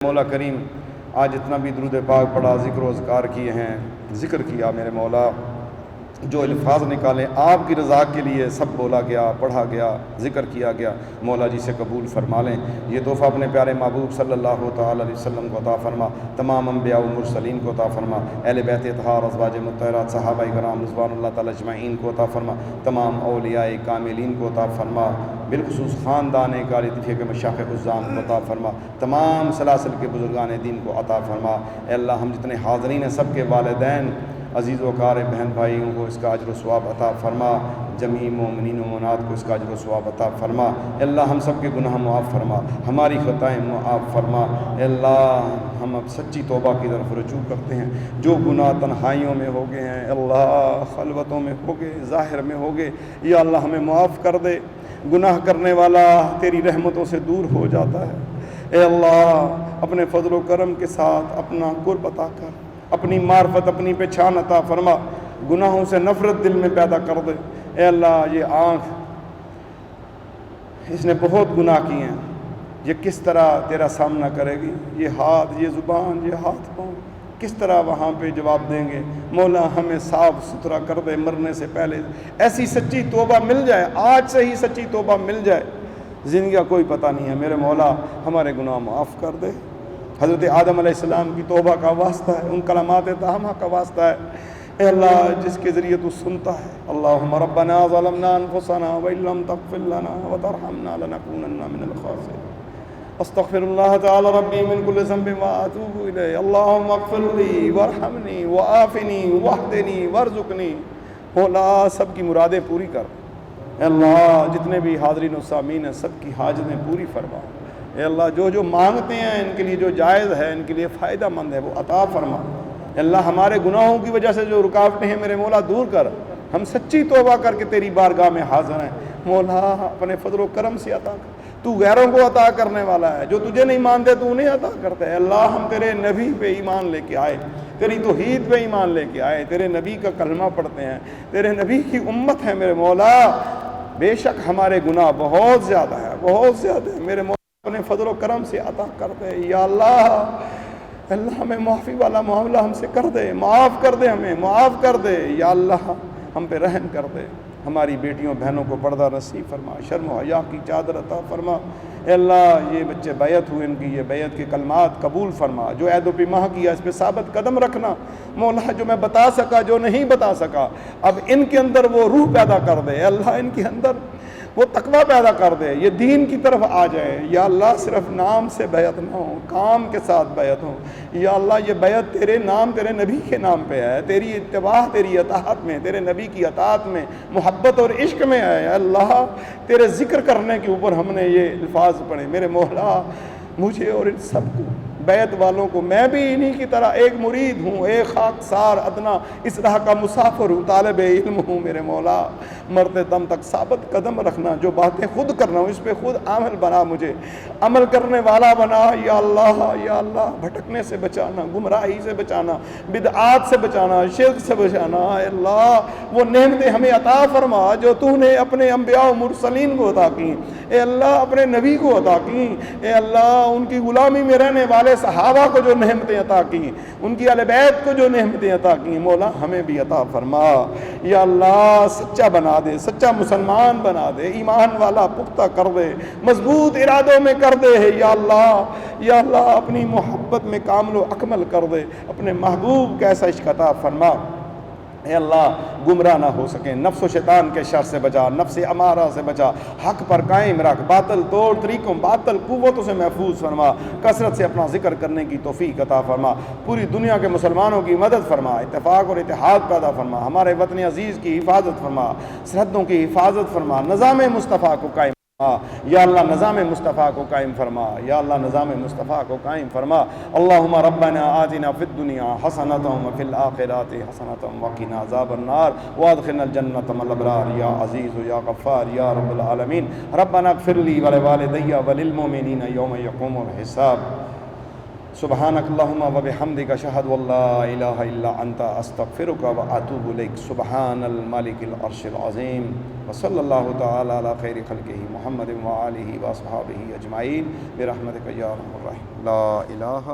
مولا کریم آج جتنا بھی درود پاک پڑھا، ذکر و اذکار کیے ہیں، ذکر کیا میرے مولا، جو الفاظ نکالے آپ کی رضا کے لیے سب بولا گیا، پڑھا گیا، ذکر کیا گیا، مولا جی سے قبول فرما لیں۔ یہ تحفہ اپنے پیارے محبوب صلی اللہ تعالی علیہ وسلم کو عطا فرما، تمام انبیاء و مرسلین کو عطا فرما، اہل بیت اطہار، ازواج مطہرات، صحابہ کرام رضوان اللہ تعالی اجمعین کو عطا فرما، تمام اولیاء کاملین کو عطا فرما، بالخصوص خاندان کاری طیفہ کے مشائخ عظام کو عطا فرما، تمام سلاسل کے بزرگان دین کو عطا فرما۔ اے اللہ ہم جتنے حاضرین ہیں سب کے والدین، عزیز و کار بہن بھائیوں کو اس کا اجر و ثواب عطا فرما، جمیع مومنین و مومنات کو اس کا اجر و ثواب عطا فرما۔ اے اللہ ہم سب کے گناہ معاف فرما، ہماری خطائیں معاف فرما۔ اے اللہ ہم اب سچی توبہ کی طرف رجوع کرتے ہیں، جو گناہ تنہائیوں میں ہو گئے ہیں، اللہ خلوتوں میں ہو گئے، ظاہر میں ہو گئے، یا اللہ ہمیں معاف کر دے۔ گناہ کرنے والا تیری رحمتوں سے دور ہو جاتا ہے۔ اے اللہ اپنے فضل و کرم کے ساتھ اپنا قرب عطا کر، اپنی معرفت، اپنی پہچان عطا فرما، گناہوں سے نفرت دل میں پیدا کر دے۔ اے اللہ یہ آنکھ، اس نے بہت گناہ کیے ہیں، یہ کس طرح تیرا سامنا کرے گی؟ یہ ہاتھ، یہ زبان، یہ ہاتھ پاؤں کس طرح وہاں پہ جواب دیں گے؟ مولا ہمیں صاف ستھرا کر دے، مرنے سے پہلے ایسی سچی توبہ مل جائے، آج سے ہی سچی توبہ مل جائے، زندگی کا کوئی پتہ نہیں ہے۔ میرے مولا ہمارے گناہ معاف کر دے۔ حضرت آدم علیہ السلام کی توبہ کا واسطہ ہے، ان کلمات طاہمہ کا واسطہ ہے۔ اے اللہ جس کے ذریعے تو سنتا ہے، اللہم ربنا ظلمنا انفسنا وان لم تغفر لنا وترحمنا لنکونن من الخاسرین۔ استغفر اللہ تعالی ربی من کل ذنب واتوب الیہ، اللہم اغفر لی وارحمنی وعافنی واہدنی وارزقنی۔ مولا سب کی مرادیں پوری کر۔ اے اللہ جتنے بھی حاضرین و سامعین ہیں سب کی حاجتیں پوری فرما۔ اے اللہ جو مانگتے ہیں ان کے لیے جو جائز ہے، ان کے لیے فائدہ مند ہے، وہ عطا فرما۔ اے اللہ ہمارے گناہوں کی وجہ سے جو رکاوٹیں ہیں میرے مولا دور کر، ہم سچی توبہ کر کے تیری بارگاہ میں حاضر ہیں۔ مولا اپنے فضل و کرم سے عطا کر، تو غیروں کو عطا کرنے والا ہے، جو تجھے نہیں مانتے تو انہیں عطا کرتا ہے۔ اللہ ہم تیرے نبی پہ ایمان لے کے آئے، تیری توحید پہ ایمان لے کے آئے، تیرے نبی کا کلمہ پڑھتے ہیں، تیرے نبی کی امت ہے میرے مولا۔ بے شک ہمارے گناہ بہت زیادہ ہے، بہت زیادہ ہے میرے مولا، اپنے فضل و کرم سے عطا کر دے یا اللہ۔ اللہ ہمیں معافی والا معاملہ ہم سے کر دے، معاف کر دے، ہمیں معاف کر دے یا اللہ، ہم پہ رحم کر دے۔ ہماری بیٹیوں بہنوں کو پردہ نصیب فرما، شرم و حیا کی چادر عطا فرما۔ اے اللہ یہ بچے بیعت ہوئے، ان کی یہ بیعت کے کلمات قبول فرما، جو عہد و پیماں کیا اس پہ ثابت قدم رکھنا۔ مولا جو میں بتا سکا، جو نہیں بتا سکا، اب ان کے اندر وہ روح پیدا کر دے۔ اے اللہ ان کے اندر وہ تقویٰ پیدا کر دے، یہ دین کی طرف آ جائے یا اللہ۔ صرف نام سے بیعت نہ ہو، کام کے ساتھ بیعت ہو یا اللہ۔ یہ بیعت تیرے نام، تیرے نبی کے نام پہ ہے، تیری اتباع، تیری اطاعت میں، تیرے نبی کی اطاعت میں، محبت اور عشق میں ہے اللہ۔ تیرے ذکر کرنے کے اوپر ہم نے یہ الفاظ پڑھے میرے مولا، مجھے اور ان سب کو، بیعت والوں کو، میں بھی انہی کی طرح ایک مرید ہوں، ایک خاکسار ادنا اصلاح کا مسافر ہوں، طالب علم ہوں میرے مولا۔ مرتے دم تک ثابت قدم رکھنا، جو باتیں خود کرنا ہوں اس پہ خود عمل بنا، مجھے عمل کرنے والا بنا یا اللہ۔ یا اللہ بھٹکنے سے بچانا، گمراہی سے بچانا، بدعات سے بچانا، شرک سے بچانا۔ اے اللہ وہ نعمتیں ہمیں عطا فرما جو تو نے اپنے انبیاء و مرسلین کو عطا کی، اے اللہ اپنے نبی کو عطا کی، اے اللہ ان کی غلامی میں رہنے والے صحابہ کو جو نعمتیں عطا کی، ان کی اہل بیت کو جو نعمتیں عطا کی، مولا ہمیں بھی عطا فرما یا اللہ۔ سچا بنا دے، سچا مسلمان بنا دے، ایمان والا پختہ کر دے، مضبوط ارادوں میں کر دے یا اللہ۔ یا اللہ اپنی محبت میں کامل و اکمل کر دے، اپنے محبوب کیسا عشق عطا فرما۔ اے اللہ گمراہ نہ ہو سکیں، نفس و شیطان کے شر سے بچا، نفس امارہ سے بچا، حق پر قائم رکھ، باطل طور طریقوں، باطل قوتوں سے محفوظ فرما، کثرت سے اپنا ذکر کرنے کی توفیق عطا فرما، پوری دنیا کے مسلمانوں کی مدد فرما، اتفاق اور اتحاد پیدا فرما، ہمارے وطن عزیز کی حفاظت فرما، سرحدوں کی حفاظت فرما، نظام مصطفیٰ کو قائم یا اللہ، نظام مصطفیٰ کو قائم فرما یا اللہ، نظام مصطفیٰ کو قائم فرما۔ اللہم ربنا آتنا فی الدنیا حسنۃ وفی الآخرۃ حسنۃ وقنا عذاب النار وادخلنا الجنۃ مع الابرار یا عزیز یا غفار یا رب العالمین۔ ربنا اغفر لی ولوالدی وللمؤمنین یوم یقوم الحساب۔ سبحانک اللہم و بحمدک اشہد ان لا الہ الا انت استغفرک و اتوب الیک سبحان الملک العرش العظیم وصلی اللہ تعالی علی خیر خلقہ محمد و آلہ و اصحابہ اجمعین برحمتک یا ارحم الراحمین لا الہ